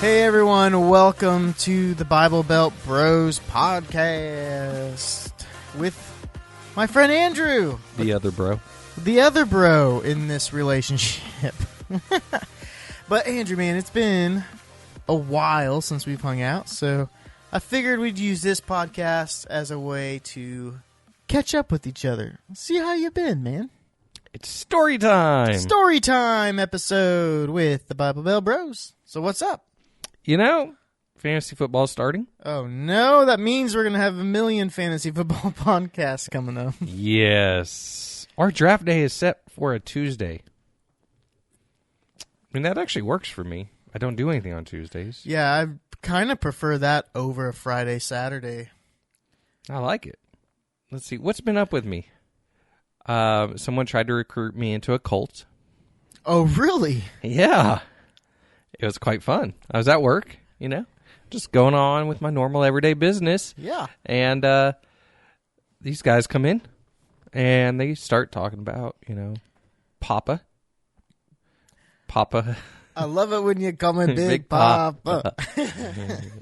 Hey everyone, welcome to the Bible Belt Bros podcast with my friend Andrew. The other bro. The other bro in this relationship. But Andrew, man, it's been a while since we've hung out, so I figured we'd use this podcast as a way to catch up with each other. See how you been, man. It's story time. Story time episode with the Bible Belt Bros. So what's up? You know, fantasy football starting. Oh, no, that means we're going to have a million fantasy football podcasts coming up. Yes. Our draft day is set for a Tuesday. I mean, that actually works for me. I don't do anything on Tuesdays. Yeah, I kind of prefer that over a Friday, Saturday. I like it. Let's see. What's been up with me? Someone tried to recruit me into a cult. Oh, really? Yeah. It was quite fun. I was at work, you know, just going on with my normal everyday business. Yeah. And these guys come in, and they start talking about, you know, Papa. I love it when you call me Big Papa.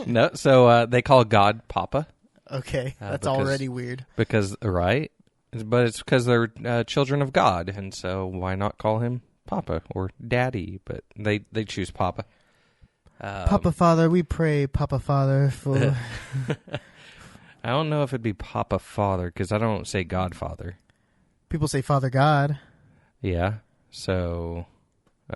No, so they call God Papa. Okay, that's because- already weird. Because, right? But it's because they're children of God, and so why not call him Papa or Daddy? But they choose Papa. Papa Father, we pray, Papa Father, for... I don't know if it'd be Papa Father, because I don't say Godfather. People say Father God. Yeah, so,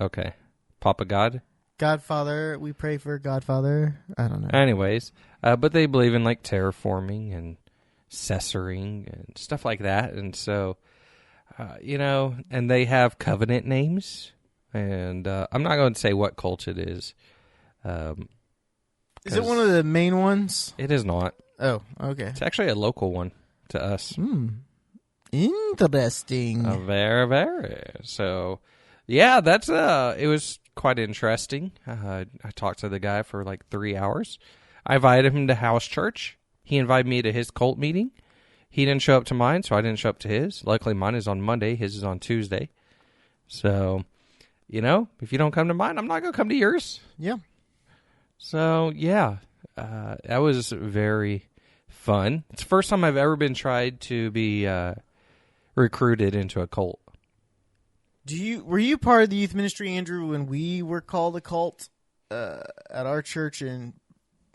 okay. Papa God? Godfather, we pray for Godfather. I don't know. Anyways, but they believe in, like, terraforming and censoring and stuff like that. And so, you know, and they have covenant names. And I'm not going to say what cult it is. Is it one of the main ones? It is not. Oh, okay. It's actually a local one to us. Interesting. Very, very. So, yeah, that's it was quite interesting. I talked to the guy for like 3 hours. I invited him to house church. He invited me to his cult meeting. He didn't show up to mine, so I didn't show up to his. Luckily, mine is on Monday. His is on Tuesday. So, you know, if you don't come to mine, I'm not going to come to yours. Yeah. So, yeah, that was very fun. It's the first time I've ever been tried to be recruited into a cult. Were you part of the youth ministry, Andrew, when we were called a cult at our church in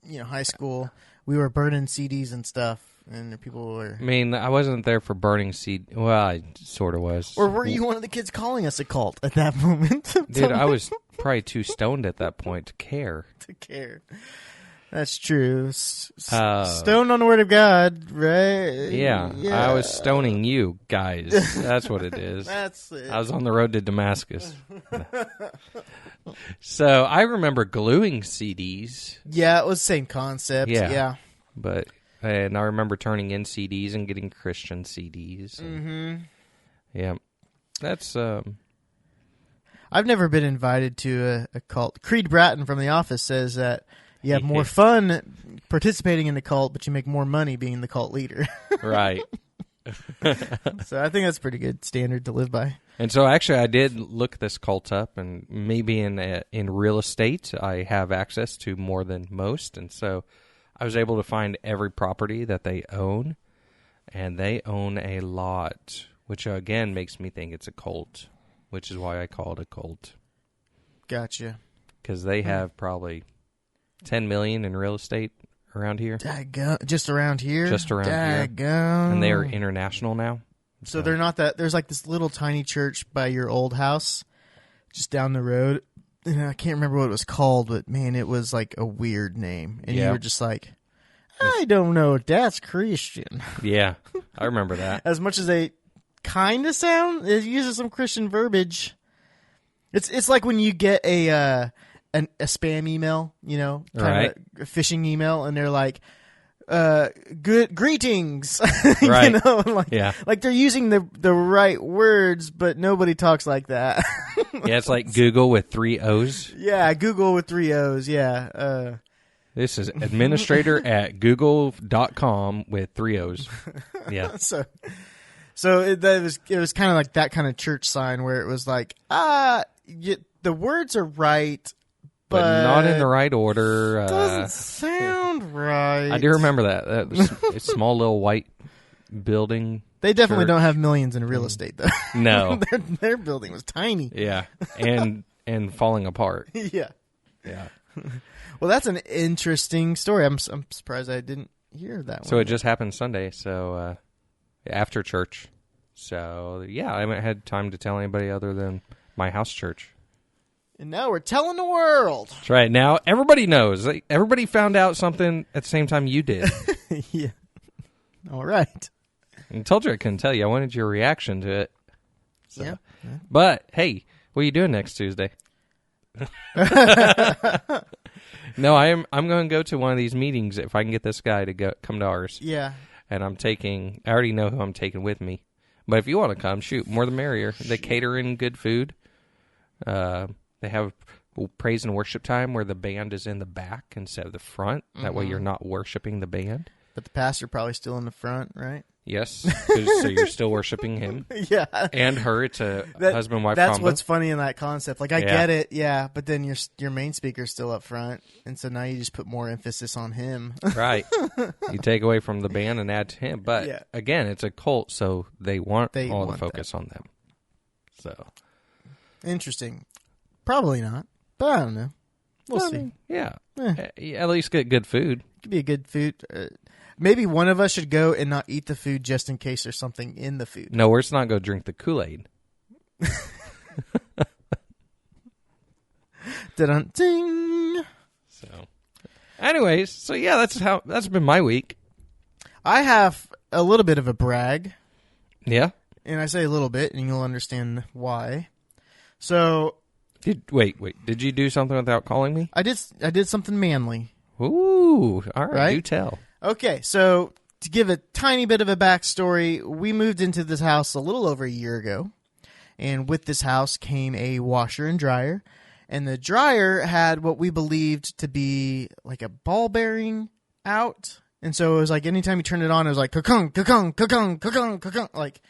high school? We were burning CDs and stuff, and people were... I mean, I wasn't there for burning seed. Well, I sort of was. Or were you one of the kids calling us a cult at that moment? Dude, I was probably too stoned at that point to care. To care. That's true. Stoned on the word of God, right? Yeah, I was stoning you guys. That's what it is. That's it. I was on the road to Damascus. So I remember gluing CDs. Yeah, it was the same concept. Yeah. And I remember turning in CDs and getting Christian CDs. And, yeah. That's... I've never been invited to a cult. Creed Bratton from The Office says that you have more fun participating in the cult, but you make more money being the cult leader. Right. So I think that's a pretty good standard to live by. And so actually I did look this cult up, and maybe in real estate I have access to more than most, and so I was able to find every property that they own, and they own a lot, which again makes me think it's a cult, which is why I call it a cult. Gotcha. Because they have probably 10 million in real estate around here. Just around here? Just around here. And they are international now. So they're not that... There's like this little tiny church by your old house just down the road. And I can't remember what it was called, but man, it was like a weird name. And you were just like, I don't know if that's Christian. Yeah, I remember that. As much as they kind of sound, it uses some Christian verbiage. It's like when you get a spam email, Right. A phishing email, and they're like, good greetings. Right. Like they're using the right words, but nobody talks like that. Yeah, it's like Google with 3 O's. Yeah, Google with 3 O's. Yeah. This is administrator at google.com with 3 O's. Yeah. So it was kind of like that kind of church sign where it was like, the words are right, but not in the right order. Doesn't sound right. I do remember that. It's a small little white building. They definitely church. don't have millions in real estate, though. No. their building was tiny. Yeah, and falling apart. Yeah. Yeah. Well, that's an interesting story. I'm surprised I didn't hear that one. So it just happened Sunday, so after church. So, yeah, I haven't had time to tell anybody other than my house church. And now we're telling the world. That's right. Now everybody knows. Everybody found out something at the same time you did. Yeah. All right. I told you I couldn't tell you. I wanted your reaction to it. So. Yeah. But, hey, what are you doing next Tuesday? No, I'm going to go to one of these meetings if I can get this guy to come to ours. Yeah. And I already know who I'm taking with me. But if you want to come, shoot, more the merrier. They cater in good food. They have praise and worship time where the band is in the back instead of the front. That way you're not worshiping the band. But the pastor probably still in the front, right? Yes, so you're still worshiping him. Yeah. And her. It's a husband-wife That's combo. what's funny in that concept. Like, I get it, yeah, but then your main speaker's still up front, and so now you just put more emphasis on him. Right. You take away from the band and add to him. But, again, it's a cult, so they want all the focus on them. So. Interesting. Probably not, but I don't know. We'll see. Yeah. At least get good food. Could be a good food. Maybe one of us should go and not eat the food just in case there's something in the food. No, let's not go drink the Kool-Aid. Ding. So, anyways, yeah, that's been my week. I have a little bit of a brag. Yeah. And I say a little bit, and you'll understand why. So, wait. Did you do something without calling me? I did something manly. Ooh, all right. Do tell. Okay, so to give a tiny bit of a backstory, we moved into this house a little over a year ago, and with this house came a washer and dryer, and the dryer had what we believed to be like a ball bearing out, and so it was like anytime you turned it on, it was like ka-kung, ka-kung, ka-kung, ka-kung, ka-kung, like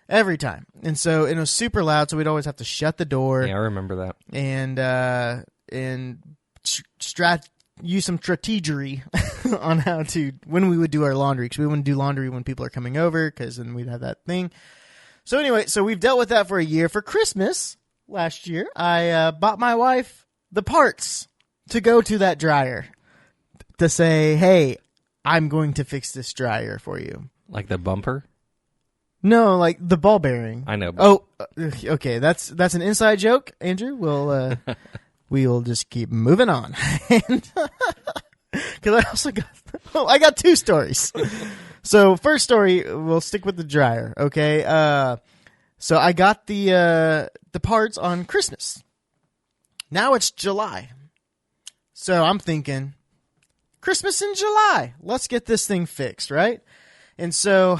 every time, and so it was super loud, so we'd always have to shut the door. Yeah, I remember that. And use some strategery on how to, when we would do our laundry, because we wouldn't do laundry when people are coming over, because then we'd have that thing. So anyway, so we've dealt with that for a year. For Christmas last year, I bought my wife the parts to go to that dryer to say, hey, I'm going to fix this dryer for you. Like the bumper? No, like the ball bearing. I know. Oh, okay. That's an inside joke, Andrew. We'll we'll just keep moving on. Because I also got two stories. So first story, we'll stick with the dryer. Okay. So I got the parts on Christmas. Now it's July. So I'm thinking, Christmas in July. Let's get this thing fixed, right? And so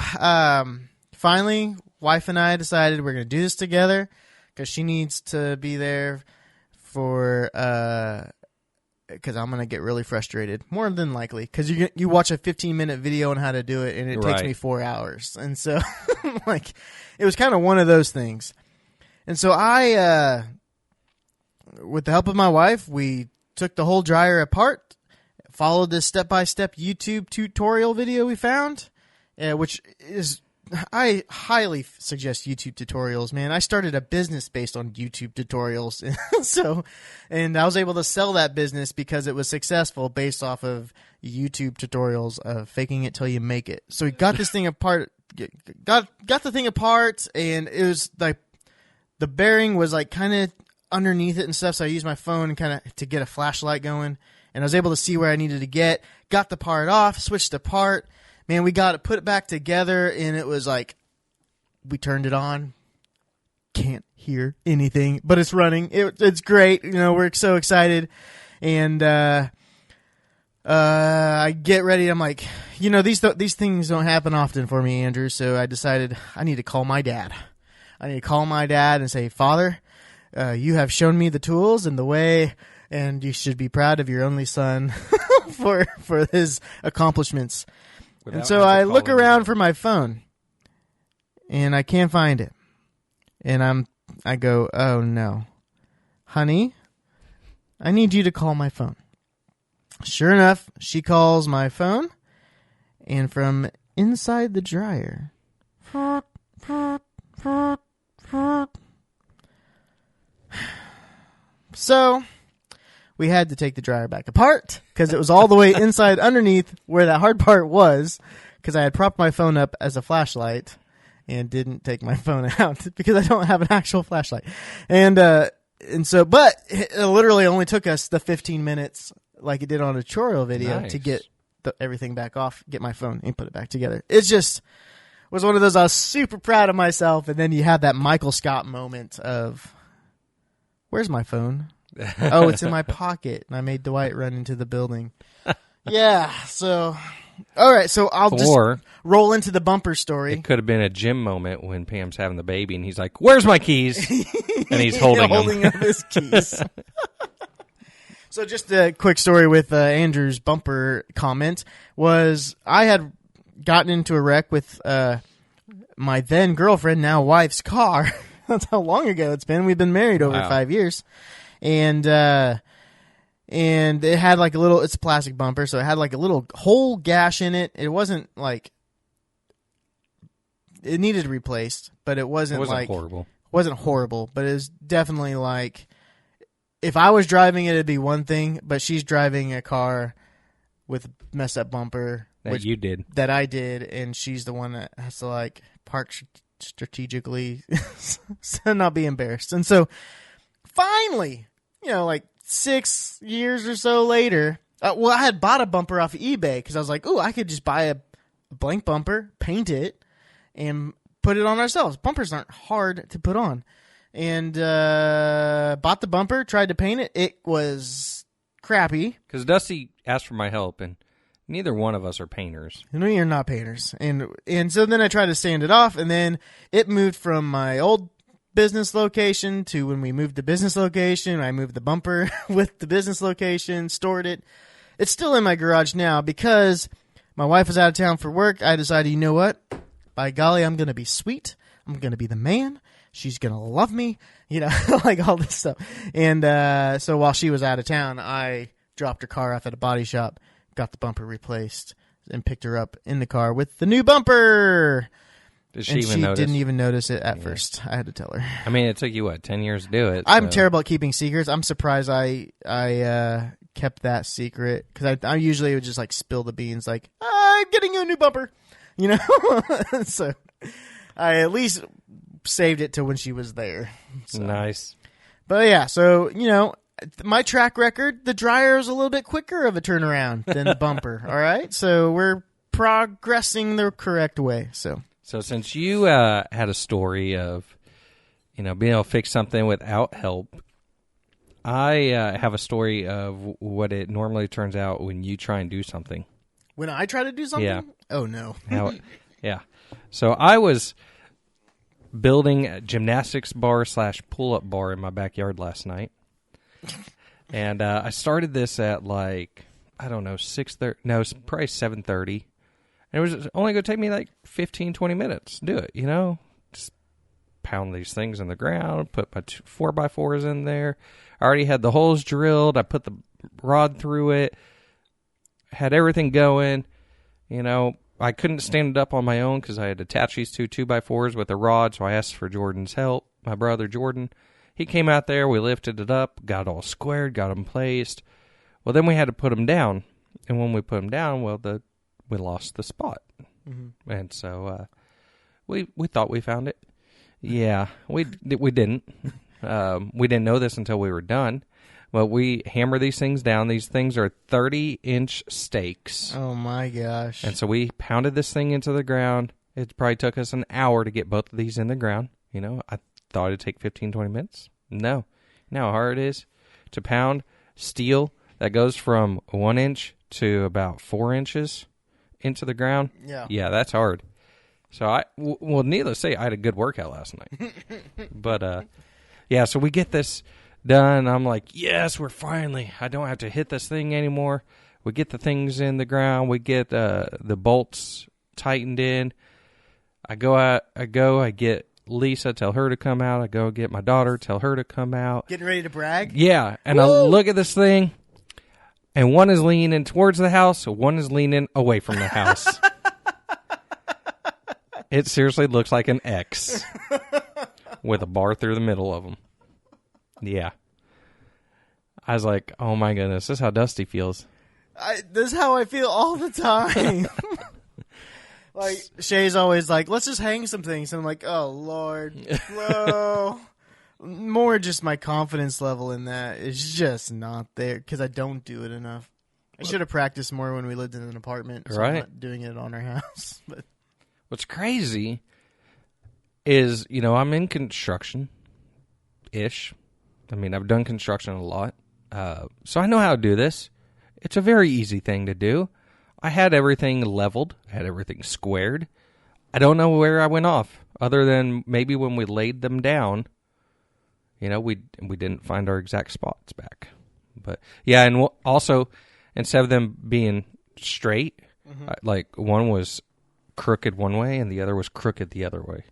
finally, wife and I decided we're going to do this together because she needs to be there for because I'm going to get really frustrated, more than likely, because you watch a 15-minute video on how to do it, and it takes me 4 hours. And so, like, it was kind of one of those things. And so I, with the help of my wife, we took the whole dryer apart, followed this step-by-step YouTube tutorial video we found, which is... I highly suggest YouTube tutorials, man. I started a business based on YouTube tutorials. And I was able to sell that business because it was successful based off of YouTube tutorials of faking it till you make it. So we got this thing apart, got the thing apart, and it was like the bearing was like kind of underneath it and stuff. So I used my phone kind of to get a flashlight going, and I was able to see where I needed to got the part off, switched the part. Man, we got it, put it back together, and it was like, we turned it on, can't hear anything, but it's running. It's great. You know, we're so excited. And I get ready. I'm like, you know, these things don't happen often for me, Andrew, so I decided I need to call my dad. I need to call my dad and say, Father, you have shown me the tools and the way, and you should be proud of your only son for his accomplishments. And so I look around for my phone, and I can't find it. And I go, oh no, honey, I need you to call my phone. Sure enough, she calls my phone, and from inside the dryer, so we had to take the dryer back apart because it was all the way inside underneath where that hard part was, because I had propped my phone up as a flashlight and didn't take my phone out because I don't have an actual flashlight. And so, but it literally only took us the 15 minutes like it did on a tutorial video to get everything back off, get my phone and put it back together. It's just was one of those, I was super proud of myself. And then you have that Michael Scott moment of, where's my phone? Oh, it's in my pocket. And I made Dwight run into the building. Yeah. So, all right. So I'll just roll into the bumper story. It could have been a Jim moment when Pam's having the baby and he's like, "Where's my keys?" And he's holding up his keys. So just a quick story with Andrew's bumper comment was I had gotten into a wreck with my then girlfriend, now wife's car. That's how long ago it's been. We've been married over 5 years. And it had like a little, it's a plastic bumper, so it had like a little hole gash in it. It wasn't like, it needed replaced, but it wasn't horrible. Wasn't horrible, but it was definitely like, if I was driving it, it'd be one thing, but she's driving a car with a messed up bumper. That I did, and she's the one that has to like park strategically to not be embarrassed. And so finally, like 6 years or so later, I had bought a bumper off of eBay because I was like, ooh, I could just buy a blank bumper, paint it, and put it on ourselves. Bumpers aren't hard to put on. And bought the bumper, tried to paint it. It was crappy. Because Dusty asked for my help, and neither one of us are painters. No, you're not painters. And so then I tried to sand it off, and then it moved from my old business location to when we moved the business location. I moved the bumper with the business location, stored it. It's still in my garage now because my wife was out of town for work. I decided, you know what? By golly, I'm going to be sweet. I'm going to be the man. She's going to love me, like all this stuff. And so while she was out of town, I dropped her car off at a body shop, got the bumper replaced, and picked her up in the car with the new bumper. Did she even notice? Didn't even notice it at first. I had to tell her. I mean, it took you, 10 years to do it? I'm terrible at keeping secrets. I'm surprised I kept that secret because I usually would just like spill the beans like, I'm getting you a new bumper, So I at least saved it to when she was there. So. Nice. But yeah, so, my track record, the dryer is a little bit quicker of a turnaround than the bumper. All right. So we're progressing the correct way. So since you had a story of, being able to fix something without help, I have a story of what it normally turns out when you try and do something. When I try to do something? Yeah. Oh, no. Yeah. So I was building a gymnastics bar / pull-up bar in my backyard last night. And I started this at 6:30. No, it's probably 7:30. And it was only going to take me 15, 20 minutes to do it, Just pound these things in the ground, put my 4x4s in there. I already had the holes drilled. I put the rod through it. Had everything going. I couldn't stand it up on my own because I had attached these 2x4s with a rod, so I asked for Jordan's help, my brother Jordan. He came out there, we lifted it up, got it all squared, got them placed. Well, then we had to put them down. And when we put them down, we lost the spot. Mm-hmm. And so we thought we found it. Yeah, we didn't. We didn't know this until we were done. But we hammer these things down. These things are 30-inch stakes. Oh, my gosh. And so we pounded this thing into the ground. It probably took us an hour to get both of these in the ground. I thought it'd take 15, 20 minutes. No. You know how hard it is to pound steel that goes from 1 inch to about 4 inches into the ground? Yeah, that's hard. So needless to say, I had a good workout last night. But, so we get this done. I'm like, yes, we're finally, I don't have to hit this thing anymore. We get the things in the ground. We get the bolts tightened in. I get Lisa, tell her to come out. I go get my daughter, tell her to come out. Getting ready to brag? Yeah, and Woo! I look at this thing, and one is leaning towards the house, one is leaning away from the house. It seriously looks like an X with a bar through the middle of them. Yeah. I was like, oh my goodness, this is how Dusty feels. This is how I feel all the time. Like, Shay's always like, let's just hang some things. And I'm like, oh, Lord. Bro. More just my confidence level in that is just not there because I don't do it enough. I should have practiced more when we lived in an apartment. So right. I'm not doing it on our house. But what's crazy is, I'm in construction-ish. I mean, I've done construction a lot. So I know how to do this. It's a very easy thing to do. I had everything leveled. I had everything squared. I don't know where I went off, other than maybe when we laid them down, we didn't find our exact spots back. But, yeah, and also, instead of them being straight, like one was crooked one way and the other was crooked the other way.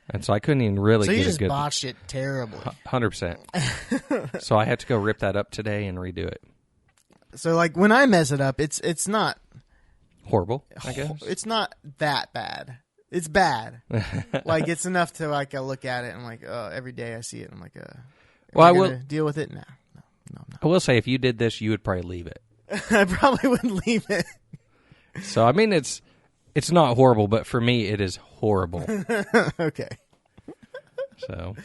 And so I couldn't even really so get you a just good... botched it terribly. 100%. So I had to go rip that up today and redo it. So, like, when I mess it up, it's not... horrible, I guess. It's not that bad. It's bad. Like, it's enough to, like, I look at it and, like, every day I see it, and I'm like, well, I will deal with it? No. I will say, if you did this, you would probably leave it. I probably wouldn't leave it. So, I mean, it's not horrible, but for me, it is horrible. Okay. So...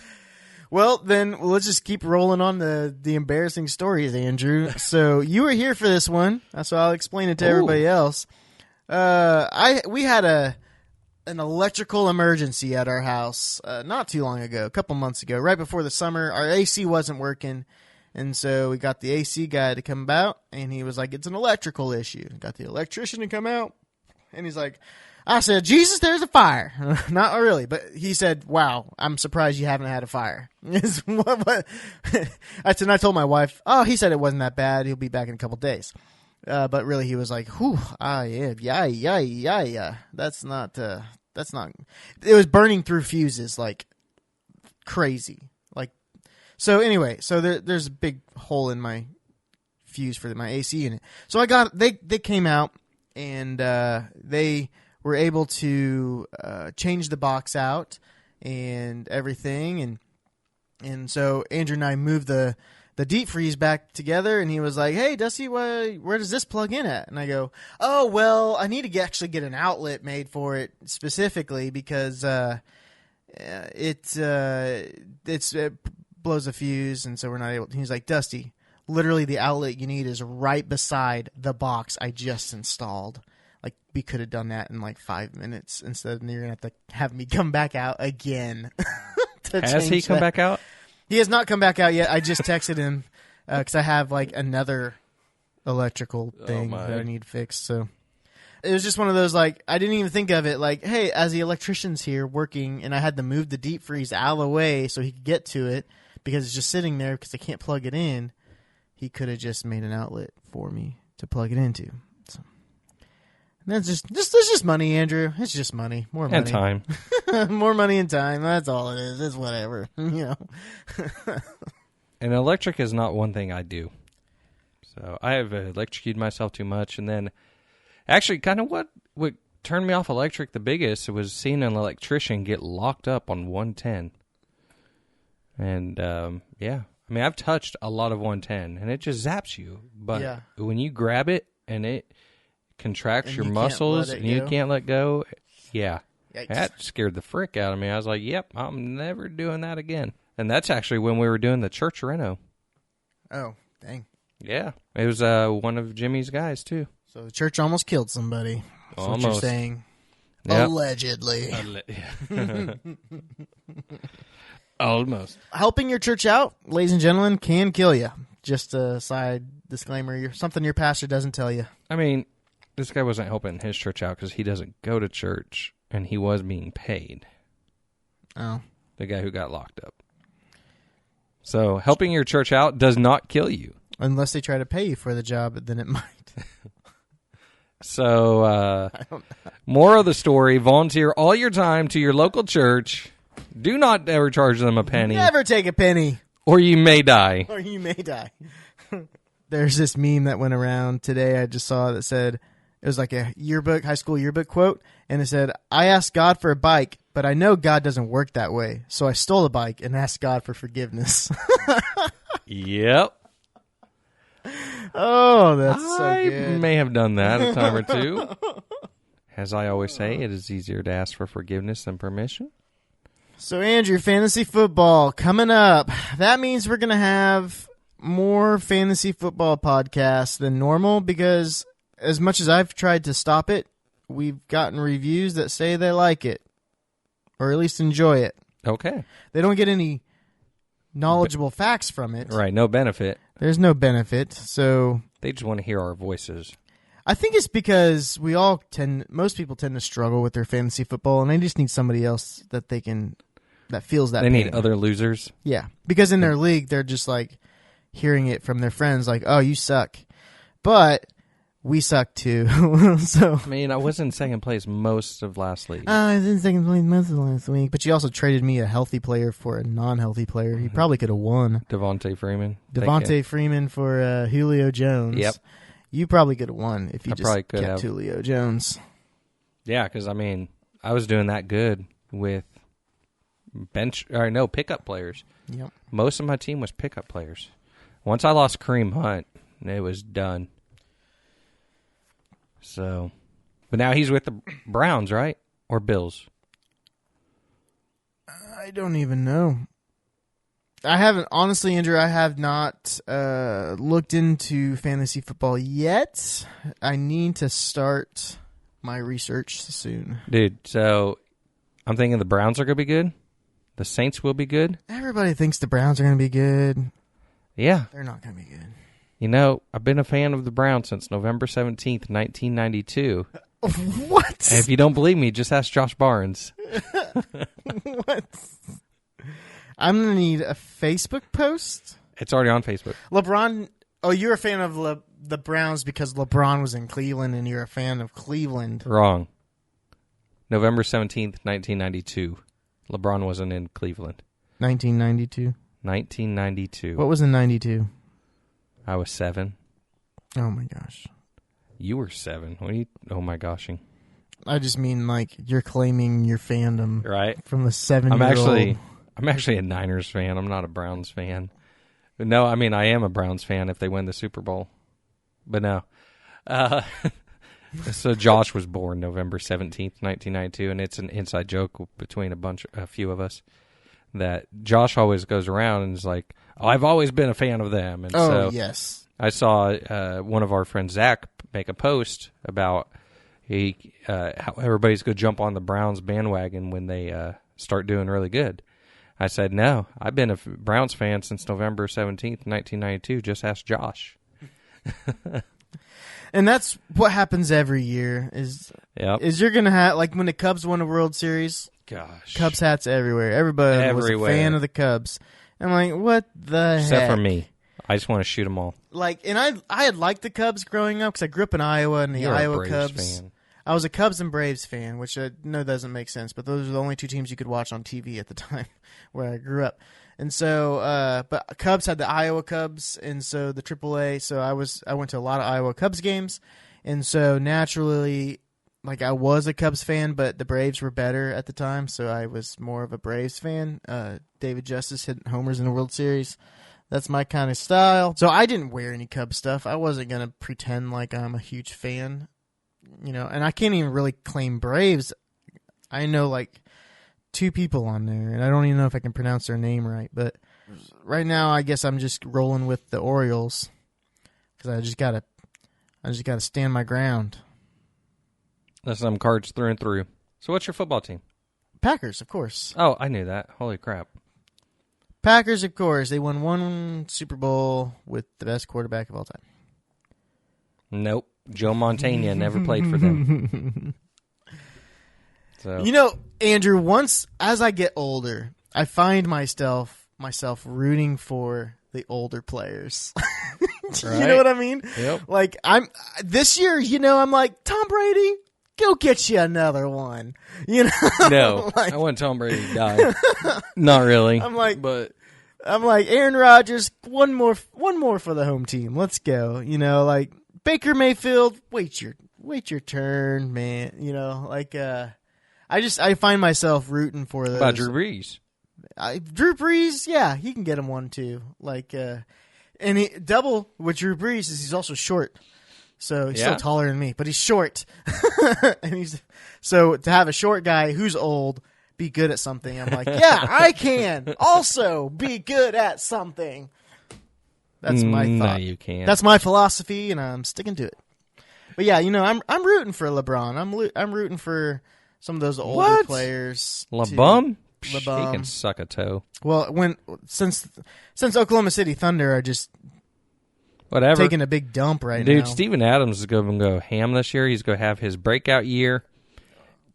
Well, then let's just keep rolling on the embarrassing stories, Andrew. So you were here for this one, so I'll explain it to everybody else. We had an electrical emergency at our house not too long ago, a couple months ago, right before the summer. Our AC wasn't working, and so we got the AC guy to come about, and he was like, "It's an electrical issue." Got the electrician to come out, and he's like, I said, Jesus, there's a fire. Not really, but he said, wow, I'm surprised you haven't had a fire. I told my wife, oh, he said it wasn't that bad. He'll be back in a couple days. But really, he was like, whew, yeah. That's not, it was burning through fuses like crazy. Like, so anyway, so there's a big hole in my fuse for my AC unit. So they came out and they were able to change the box out and everything, and so Andrew and I moved the deep freeze back together, and he was like, "Hey, Dusty, where does this plug in at?" And I go, "Oh, well, I need to actually get an outlet made for it specifically because it blows a fuse, and so we're not able." He's like, "Dusty, literally the outlet you need is right beside the box I just installed." Like, we could have done that in like 5 minutes instead of you're going to have me come back out again. Has he come back out? He has not come back out yet. I just texted him because I have like another electrical thing that I need fixed. So it was just one of those, like, I didn't even think of it. Like, hey, as the electrician's here working and I had to move the deep freeze out of the way so he could get to it because it's just sitting there because I can't plug it in, he could have just made an outlet for me to plug it into. That's just money, Andrew. It's just money. More money. And time. More money and time. That's all it is. It's whatever. And electric is not one thing I do. So I have electrocuted myself too much. And then actually kind of what turned me off electric the biggest was seeing an electrician get locked up on 110. And yeah. I mean, I've touched a lot of 110 and it just zaps you. But when you grab it and it contracts your muscles and you can't let go. Yeah. Yikes. That scared the frick out of me. I was like, yep, I'm never doing that again. And that's actually when we were doing the church reno. Oh, dang. Yeah. It was one of Jimmy's guys, too. So the church almost killed somebody. That's almost. What you're saying. Yep. Allegedly. Almost. Helping your church out, ladies and gentlemen, can kill you. Just a side disclaimer. Something your pastor doesn't tell you. I mean, this guy wasn't helping his church out because he doesn't go to church, and he was being paid. Oh. The guy who got locked up. So helping your church out does not kill you. Unless they try to pay you for the job, then it might. So, moral of the story, volunteer all your time to your local church. Do not ever charge them a penny, Never take a penny, or you may die. or you may die. There's this meme that went around today. I just saw that said, it was like a high school yearbook quote, and it said, "I asked God for a bike, but I know God doesn't work that way, so I stole a bike and asked God for forgiveness." Yep. Oh, that's so I good. may have done that a time or two. As I always say, it is easier to ask for forgiveness than permission. So, Andrew, fantasy football coming up. That means we're going to have more fantasy football podcasts than normal because as much as I've tried to stop it, we've gotten reviews that say they like it, or at least enjoy it. Okay. They don't get any knowledgeable facts from it. Right, no benefit. There's no benefit. So They just want to hear our voices. I think it's because most people tend to struggle with their fantasy football, and they just need somebody else that feels that They pain. need other losers. Yeah, because in their league, they're just like hearing it from their friends, like, "Oh, you suck," but we suck too. So I mean, I was in second place most of last league. I was in second place most of last week, but you also traded me a healthy player for a non-healthy player. He probably could have won. Devontae Freeman. Devontae Freeman for Julio Jones. Yep. You probably could have won if you I just probably could kept have. Julio Jones. Yeah, because, I mean, I was doing that good with pickup players. Yep. Most of my team was pickup players. Once I lost Kareem Hunt, it was done. So, but now he's with the Browns, right? Or Bills? I don't even know. I haven't, honestly, Andrew, I have not looked into fantasy football yet. I need to start my research soon. Dude, so I'm thinking the Browns are going to be good. The Saints will be good. Everybody thinks the Browns are going to be good. Yeah. They're not going to be good. You know, I've been a fan of the Browns since November 17th, 1992. What? And if you don't believe me, just ask Josh Barnes. What? I'm going to need a Facebook post. It's already on Facebook. LeBron. Oh, you're a fan of the Browns because LeBron was in Cleveland and you're a fan of Cleveland. Wrong. November 17th, 1992. LeBron wasn't in Cleveland. 1992. 1992. What was in 92? I was 7. Oh, my gosh. You were 7. What are you? Oh, my goshing. I just mean like you're claiming your fandom Right. from the 7-year-old. I'm actually a Niners fan. I'm not a Browns fan. But no, I mean, I am a Browns fan if they win the Super Bowl. But no. So Josh was born November 17th, 1992, and it's an inside joke between a few of us that Josh always goes around and is like, "Oh, I've always been a fan of them." And so yes. I saw one of our friends, Zach, make a post about how everybody's going to jump on the Browns bandwagon when they start doing really good. I said, no, I've been a Browns fan since November 17th, 1992. Just ask Josh. And that's what happens every year is you're going to have, like when the Cubs won a World Series, Gosh. Cubs hats everywhere. Everybody was a fan of the Cubs. I'm like, what the Except heck? for me. I just want to shoot them all. Like, and I had liked the Cubs growing up because I grew up in Iowa and the You're Iowa a Braves Cubs. fan. I was a Cubs and Braves fan, which I know doesn't make sense, but those are the only two teams you could watch on TV at the time where I grew up. And so, but Cubs had the Iowa Cubs, and so the AAA. So I went to a lot of Iowa Cubs games, and so naturally, like I was a Cubs fan, but the Braves were better at the time, so I was more of a Braves fan. David Justice hitting homers in the World Series. That's my kind of style. So I didn't wear any Cubs stuff. I wasn't gonna pretend like I'm a huge fan. You know, and I can't even really claim Braves. I know like 2 people on there, and I don't even know if I can pronounce their name right. But right now, I guess I'm just rolling with the Orioles because I just gotta stand my ground. That's some cards through and through. So what's your football team? Packers, of course. Oh, I knew that. Holy crap. Packers, of course. They won 1 Super Bowl with the best quarterback of all time. Nope. Joe Montana never played for them. So You know, Andrew, once as I get older, I find myself rooting for the older players. You know what I mean? Yep. Like I'm this year, you know, I'm like Tom Brady. go get you another one. You know? No, I want Tom Brady to die. Not really. I'm like, but Aaron Rodgers, one more for the home team. Let's go. You know, like Baker Mayfield, wait your turn, man. You know, like I find myself rooting for those. about Drew Brees. Drew Brees, yeah, he can get him one too. Like, and he double with Drew Brees is he's also short, so he's still taller than me, but he's short. And so to have a short guy who's old be good at something, I'm like, yeah, I can also be good at something. That's my thought. No, you can't. That's my philosophy, and I'm sticking to it. But yeah, you know, I'm rooting for LeBron. I'm rooting for some of those older players. LeBum? He LeBum. can suck a toe. Well, since Oklahoma City Thunder are just Whatever. taking a big dump right now. Dude, Steven Adams is going to go ham this year. He's going to have his breakout year.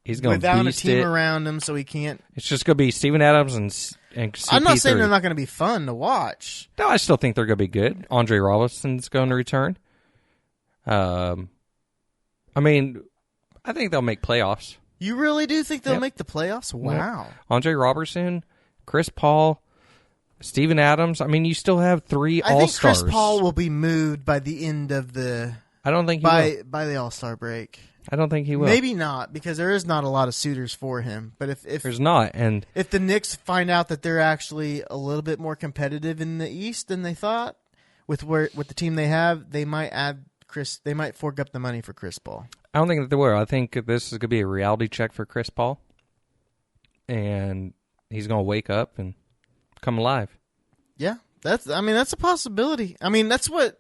He's going to without a beast team it. around him, so he can't. It's just going to be Steven Adams and CP3. I'm not saying they're not going to be fun to watch. No, I still think they're going to be good. Andre Robinson's going to return. I mean, I think they'll make playoffs. You really do think they'll Yep. make the playoffs? Wow. Andre Robertson, Chris Paul, Steven Adams. I mean, you still have three I think All-Stars. Chris Paul will be moved by the end of the I don't think he will. by the All-Star break. I don't think he will. Maybe not, because there is not a lot of suiters for him. But if There's not. And if the Knicks find out that they're actually a little bit more competitive in the East than they thought, with the team they have, they might add Chris. They might fork up the money for Chris Paul. I don't think that they will. I think this is going to be a reality check for Chris Paul. And he's going to wake up and come alive. Yeah, that's a possibility. I mean, that's what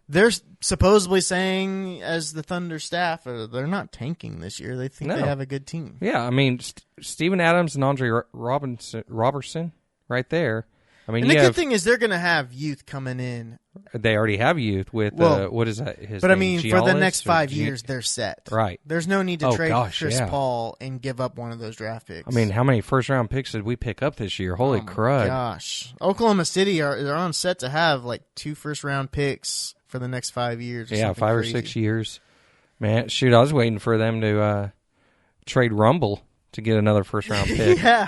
they're supposedly saying as the Thunder staff. They're not tanking this year. They think they have a good team. Yeah, I mean, Steven Adams and Andre Robertson right there. I mean, And the good thing is they're going to have youth coming in. They already have youth with, what is that? His But I name, mean, for the Giannis next or 5 years, they're set. Right. There's no need to trade Chris yeah. Paul and give up one of those draft picks. I mean, how many first-round picks did we pick up this year? Holy crud. Gosh. Oklahoma City are on set to have like 2 first-round picks for the next 5 years. Or Yeah, something 5 crazy. or 6 years. Man, shoot, I was waiting for them to trade Rumble to get another first-round pick. Yeah,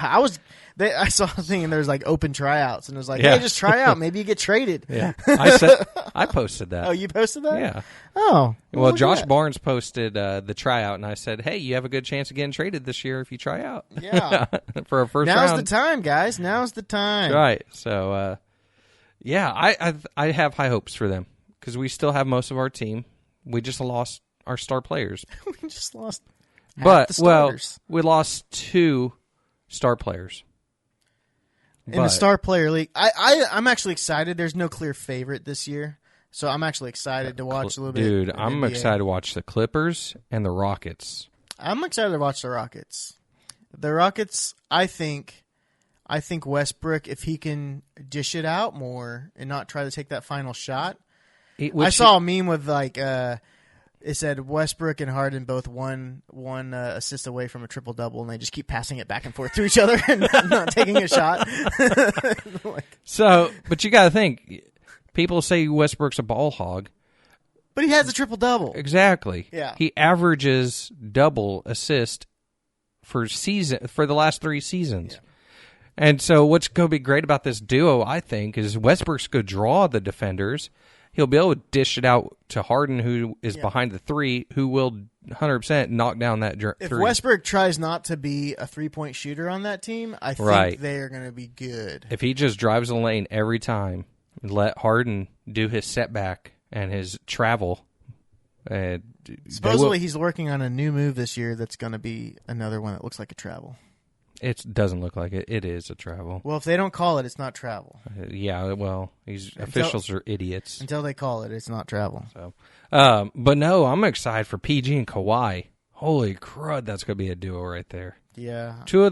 I saw a thing and there's like open tryouts and it was like, Yeah. hey, just try out. Maybe you get traded. Yeah, I posted that. Oh, you posted that? Yeah. Oh. Well, look at Josh that. Barnes posted the tryout, and I said, "Hey, you have a good chance of getting traded this year if you try out." Yeah. for a first Now's round. the time, guys. Now's the time. Right. So, yeah, I have high hopes for them because we still have most of our team. We just lost our star players, We just lost half but the starters. we lost 2 star players. In the Star Player League. I'm actually excited. There's no clear favorite this year. So I'm actually excited to watch a little bit. Dude, of I'm NBA. excited to watch the Clippers and the Rockets. I'm excited to watch the Rockets. The Rockets, I think Westbrook, if he can dish it out more and not try to take that final shot. I saw a meme with like it said Westbrook and Harden both one assist away from a triple double, and they just keep passing it back and forth to each other and not taking a shot. So, but you got to think, people say Westbrook's a ball hog. But he has a triple double. Exactly. Yeah. He averages double assist for the last 3 seasons. Yeah. And so what's going to be great about this duo, I think, is Westbrook's going to draw the defenders. He'll be able to dish it out to Harden, who is behind the 3, who will 100% knock down that 3. If Westbrook tries not to be a 3-point shooter on that team, I think they are going to be good. If he just drives the lane every time, and let Harden do his setback and his travel. Supposedly he's working on a new move this year that's going to be another one that looks like a travel. It doesn't look like it. It is a travel. Well, if they don't call it, it's not travel. Yeah, well, officials are idiots. Until they call it, it's not travel. So, but no, I'm excited for PG and Kawhi. Holy crud, that's going to be a duo right there. Yeah. They're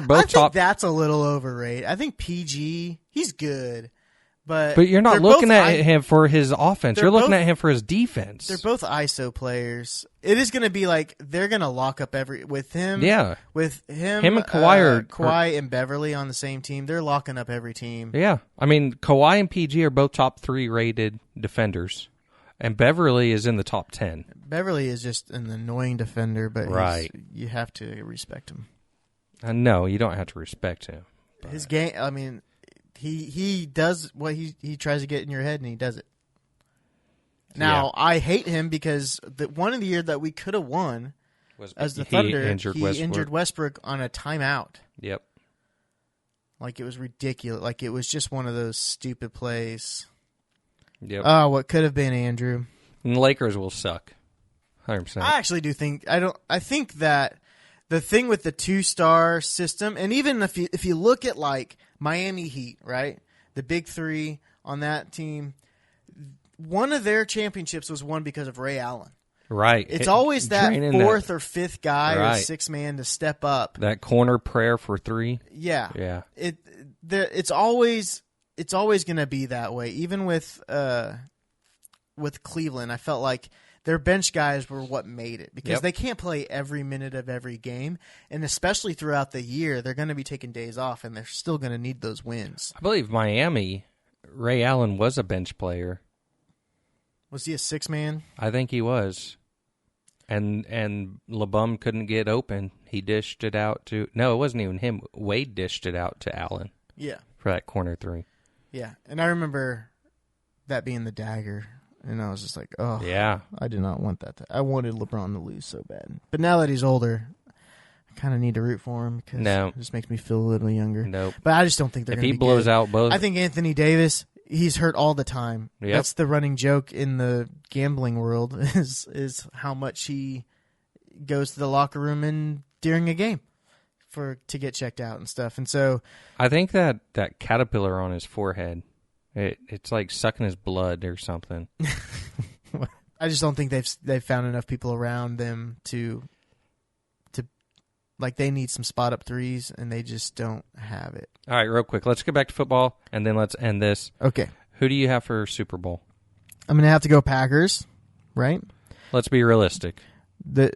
both I think top. that's a little overrated. I think PG, he's good. But you're not they're looking both at him for his offense. they're You're looking both- at him for his defense. They're both ISO players. It is going to be like they're going to lock up with him. Yeah. With him Him and Kawhi Kawhi and Beverly on the same team. They're locking up every team. Yeah. I mean, Kawhi and PG are both top 3 rated defenders. And Beverly is in the top 10. Beverly is just an annoying defender, but Right. you have to respect him. No, you don't have to respect him. His game, I mean, he does what he tries to get in your head, and he does it. Now, I hate him because one of the year that we could have won as the Thunder, he injured Westbrook on a timeout. Yep. Like, it was ridiculous. Like, it was just one of those stupid plays. Yep. Oh, what could have been, Andrew. And the Lakers will suck. 100%. I actually do think I think that the thing with the 2-star system, and even if you look at like Miami Heat, right, the big three on that team, one of their championships was won because of Ray Allen. Right. It's always that fourth or fifth guy or sixth man to step up. That corner prayer for three. Yeah. Yeah. It's always going to be that way. Even with Cleveland, I felt like their bench guys were what made it because they can't play every minute of every game, and especially throughout the year, they're going to be taking days off, and they're still going to need those wins. I believe Miami, Ray Allen was a bench player. Was he a 6-man? I think he was. And LeBum couldn't get open. He dished it out to... No, it wasn't even him. Wade dished it out to Allen. Yeah. For that corner three. Yeah, and I remember that being the dagger, and I was just like, oh, yeah, I did not want that. I wanted LeBron to lose so bad. But now that he's older, I kind of need to root for him because it just makes me feel a little younger. Nope. But I just don't think they're going to be good. If he blows out both... I think Anthony Davis, he's hurt all the time. Yep. That's the running joke in the gambling world is how much he goes to the locker room and during a game to get checked out and stuff. And so I think that caterpillar on his forehead, it's like sucking his blood or something. I just don't think they've found enough people around them to like, they need some spot up threes, and they just don't have it. All right, real quick, let's get back to football, and then let's end this. Okay. Who do you have for Super Bowl? I'm going to have to go Packers, right? Let's be realistic. The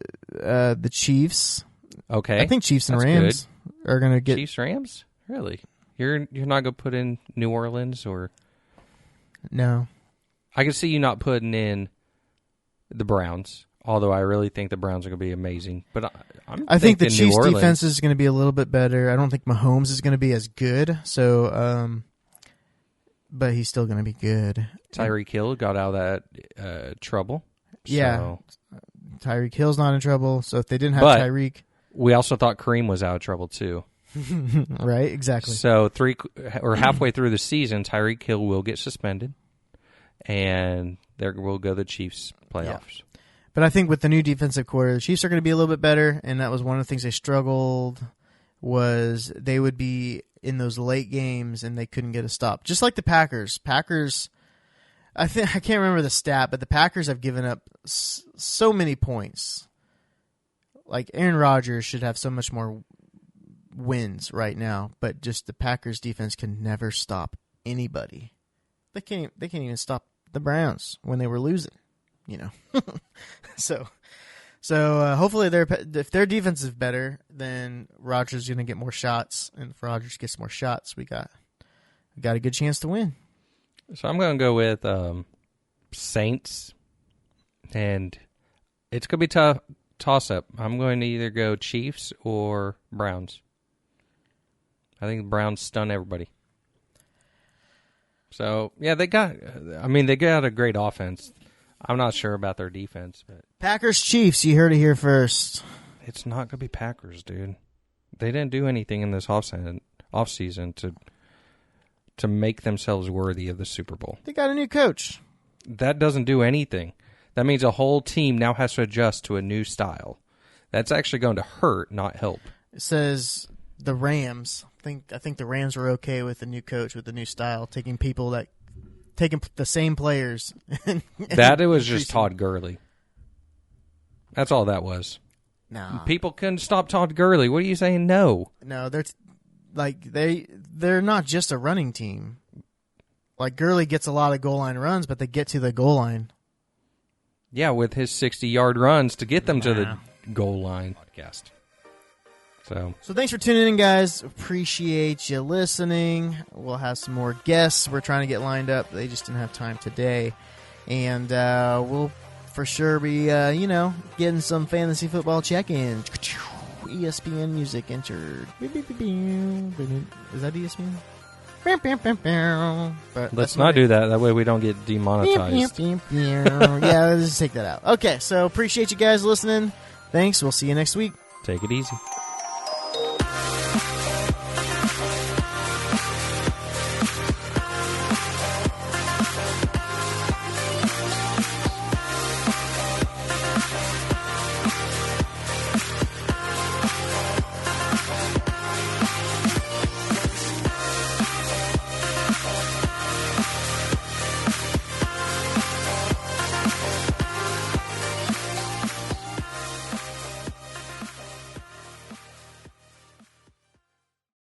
Chiefs. Okay. I think Chiefs and Rams are going to get... Chiefs, Rams? Really? You're not going to put in New Orleans or... No. I can see you not putting in the Browns, although I really think the Browns are going to be amazing. But I think the Chiefs' defense is going to be a little bit better. I don't think Mahomes is going to be as good, so... but he's still going to be good. Tyreek Hill got out of that trouble. Yeah. So. Tyreek Hill's not in trouble, so if they didn't have Tyreek... We also thought Kareem was out of trouble, too. Right, exactly. So halfway through the season, Tyreek Hill will get suspended, and there will go the Chiefs playoffs. Yeah. But I think with the new defensive core, the Chiefs are going to be a little bit better, and that was one of the things they struggled, was they would be in those late games and they couldn't get a stop. Just like the Packers. I can't remember the stat, but the Packers have given up so many points. Like, Aaron Rodgers should have so much more wins right now, but just the Packers defense can never stop anybody. They can't even stop the Browns when they were losing, you know. So hopefully if their defense is better, then Rodgers is going to get more shots, and if Rodgers gets more shots, we got a good chance to win. So I'm going to go with Saints, and it's going to be tough toss-up. I'm going to either go Chiefs or Browns. I think the Browns stun everybody. So, yeah, they got a great offense. I'm not sure about their defense, but Packers Chiefs, you heard it here first. It's not going to be Packers, dude. They didn't do anything in this offseason to make themselves worthy of the Super Bowl. They got a new coach. That doesn't do anything. That means a whole team now has to adjust to a new style. That's actually going to hurt, not help. It says the Rams. I think the Rams were okay with the new coach, with the new style, taking the same players. That it was just Todd Gurley. That's all that was. No. People couldn't stop Todd Gurley. What are you saying? No. No, they're not just a running team. Like, Gurley gets a lot of goal line runs, but they get to the goal line. Yeah, with his 60-yard runs to get them to the goal line. Podcast. So thanks for tuning in, guys. Appreciate you listening. We'll have some more guests we're trying to get lined up. They just didn't have time today. And we'll for sure be, getting some fantasy football check-in. ESPN music entered. Is that ESPN? But let's not do that. That way we don't get demonetized. Yeah, let's just take that out. Okay, so appreciate you guys listening. Thanks. We'll see you next week. Take it easy.